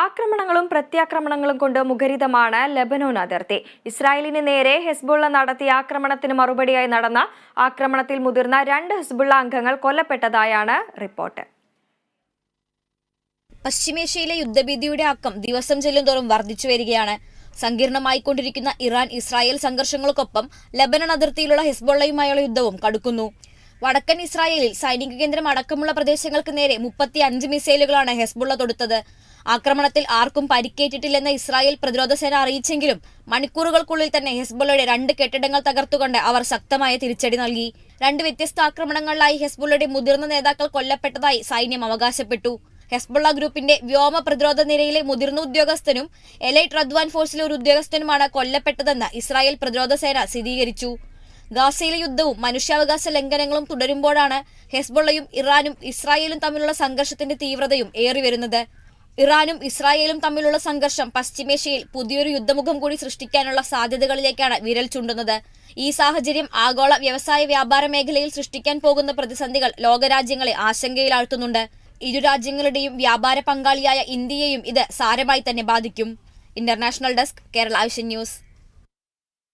ആക്രമണങ്ങളും പ്രത്യാക്രമണങ്ങളും കൊണ്ട് മുഖരിതമാണ് ലെബനോൻ അതിർത്തി. ഇസ്രായേലിന് നേരെ ഹെസ്ബുള്ള നടത്തിയ ആക്രമണത്തിന് മറുപടിയായി നടന്ന ആക്രമണത്തിൽ മുതിർന്ന 2 ഹിസ്ബുള്ള അംഗങ്ങൾ കൊല്ലപ്പെട്ടതായാണ് റിപ്പോർട്ട്. പശ്ചിമേഷ്യയിലെ യുദ്ധഭീതിയുടെ ആക്കം ദിവസം ചെല്ലുന്തോറും വർദ്ധിച്ചു വരികയാണ്. സങ്കീർണമായിക്കൊണ്ടിരിക്കുന്ന ഇറാൻ ഇസ്രായേൽ സംഘർഷങ്ങൾക്കൊപ്പം ലെബനൻ അതിർത്തിയിലുള്ള ഹെസ്ബുള്ളയുമായുള്ള യുദ്ധവും കടുക്കുന്നു. വടക്കൻ ഇസ്രായേലിൽ സൈനിക കേന്ദ്രം അടക്കമുള്ള പ്രദേശങ്ങൾക്ക് നേരെ 35 മിസൈലുകളാണ് ഹെസ്ബുള്ള തൊടുത്തത്. ആക്രമണത്തിൽ ആർക്കും പരിക്കേറ്റിട്ടില്ലെന്ന് ഇസ്രായേൽ പ്രതിരോധ സേന അറിയിച്ചെങ്കിലും മണിക്കൂറുകൾക്കുള്ളിൽ തന്നെ ഹെസ്ബുള്ളയുടെ 2 കെട്ടിടങ്ങൾ തകർത്തുകൊണ്ട് അവർ ശക്തമായ തിരിച്ചടി നൽകി. 2 വ്യത്യസ്ത ആക്രമണങ്ങളിലായി ഹെസ്ബുള്ളയുടെ മുതിർന്ന നേതാക്കൾ കൊല്ലപ്പെട്ടതായി സൈന്യം അവകാശപ്പെട്ടു. ഹെസ്ബുള്ള ഗ്രൂപ്പിന്റെ വ്യോമ പ്രതിരോധ നിരയിലെ മുതിർന്ന ഉദ്യോഗസ്ഥനും എലൈറ്റ് റദ്വാൻ ഫോഴ്സിലെ ഒരു ഉദ്യോഗസ്ഥനുമാണ് കൊല്ലപ്പെട്ടതെന്ന് ഇസ്രായേൽ പ്രതിരോധ സേന സ്ഥിരീകരിച്ചു. ഗാസയിലെ യുദ്ധവും മനുഷ്യാവകാശ ലംഘനങ്ങളും തുടരുമ്പോഴാണ് ഹെസ്ബുള്ളയും ഇറാനും ഇസ്രായേലും തമ്മിലുള്ള സംഘർഷത്തിന്റെ തീവ്രതയും ഏറിവരുന്നത്. ഇറാനും ഇസ്രായേലും തമ്മിലുള്ള സംഘർഷം പശ്ചിമേഷ്യയിൽ പുതിയൊരു യുദ്ധമുഖം കൂടി സൃഷ്ടിക്കാനുള്ള സാധ്യതകളിലേക്കാണ് വിരൽ ചൂണ്ടുന്നത്. ഈ സാഹചര്യം ആഗോള വ്യവസായ വ്യാപാര മേഖലയിൽ സൃഷ്ടിക്കാൻ പോകുന്ന പ്രതിസന്ധികൾ ലോകരാജ്യങ്ങളെ ആശങ്കയിലാഴ്ത്തുന്നുണ്ട്. ഇരു രാജ്യങ്ങളുടെയും വ്യാപാര പങ്കാളിയായ ഇന്ത്യയെയും ഇത് സാരമായി തന്നെ ബാധിക്കും. International desk, Kerala vision news.